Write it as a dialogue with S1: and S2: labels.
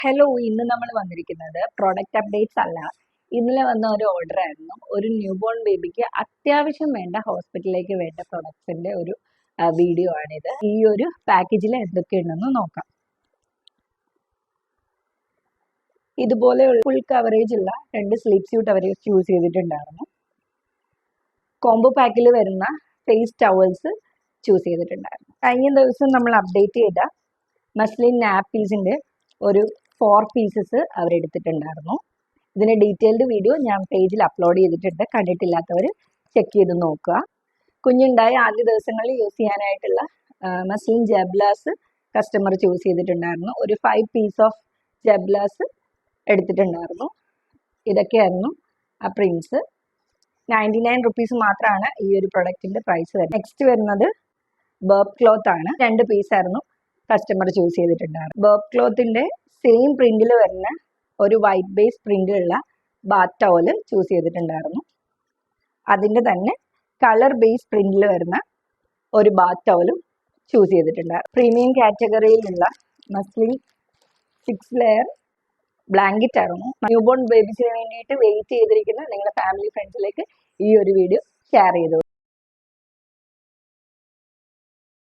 S1: Hello, ഇന്ന് നമ്മൾ വന്നിരിക്കുന്നത് പ്രോഡക്റ്റ് അപ്ഡേറ്റ്സ് അല്ല. ഇന്നലെ വന്ന ഒരു ഓർഡർ ആയിരുന്നു. ഒരു ന്യൂ ബോൺ ബേബിക്ക് അത്യാവശ്യം വേണ്ട ഹോസ്പിറ്റലിലേക്ക് വേണ്ട പ്രൊഡക്ട്സിന്റെ ഒരു വീഡിയോ ആണിത്. ഈ ഒരു പാക്കേജിൽ എന്തൊക്കെയുണ്ടെന്ന് നോക്കാം. ഇതുപോലെ ഫുൾ കവറേജ് ഉള്ള 2 സ്ലീപ്പ് സ്യൂട്ട് അവർ ചൂസ് ചെയ്തിട്ടുണ്ടായിരുന്നു. കോംബോ പാക്കിൽ വരുന്ന ഫേസ് ടവൽസ് ചൂസ് ചെയ്തിട്ടുണ്ടായിരുന്നു. കഴിഞ്ഞ ദിവസം നമ്മൾ അപ്ഡേറ്റ് ചെയ്ത മസ്ലിൻ നാപ്പീസിന്റെ ഒരു 4 പീസസ് അവരെടുത്തിട്ടുണ്ടായിരുന്നു. ഇതിന്റെ ഡീറ്റെയിൽഡ് വീഡിയോ ഞാൻ പേജിൽ അപ്ലോഡ് ചെയ്തിട്ടുണ്ട്. കണ്ടിട്ടില്ലാത്തവർ ചെക്ക് ചെയ്ത് നോക്കുക. കുഞ്ഞുണ്ടായ ആദ്യ ദിവസങ്ങളിൽ യൂസ് ചെയ്യാനായിട്ടുള്ള മസ്ലിൻ ജബ്ലാസ് കസ്റ്റമർ ചൂസ് ചെയ്തിട്ടുണ്ടായിരുന്നു. ഒരു 5 പീസ് ഓഫ് ജബ്ലാസ് എടുത്തിട്ടുണ്ടായിരുന്നു. ഇതൊക്കെയായിരുന്നു ആ പ്രിൻസ്. 99 റുപ്പീസ് മാത്രമാണ് ഈ ഒരു പ്രൊഡക്റ്റിന്റെ പ്രൈസ് വരുന്നത്. നെക്സ്റ്റ് വരുന്നത് ബർബ് ക്ലോത്ത് ആണ്. 2 പീസായിരുന്നു കസ്റ്റമർ ചൂസ് ചെയ്തിട്ടുണ്ടായിരുന്നു. ബർബ് ക്ലോത്തിന്റെ സെയിം പ്രിന്റിൽ വരുന്ന ഒരു വൈറ്റ് ബേസ് പ്രിന്റിലുള്ള ബാത്ത് ടവല് ചൂസ് ചെയ്തിട്ടുണ്ടായിരുന്നു. അതിന്റെ തന്നെ കളർ ബേസ് പ്രിന്റിൽ വരുന്ന ഒരു ബാത്ത് ടവലും ചൂസ് ചെയ്തിട്ടുണ്ടായിരുന്നു. പ്രീമിയം കാറ്റഗറിയിലുള്ള മസ്ലിൻ 6 ലെയർ ബ്ലാങ്കറ്റ് ആയിരുന്നു. ന്യൂ ബോൺ ബേബീസിന് വേണ്ടിയിട്ട് വെയിറ്റ് ചെയ്തിരിക്കുന്ന നിങ്ങളുടെ ഫാമിലി ഫ്രണ്ട്സിലേക്ക് ഈ ഒരു വീഡിയോ ഷെയർ ചെയ്തു.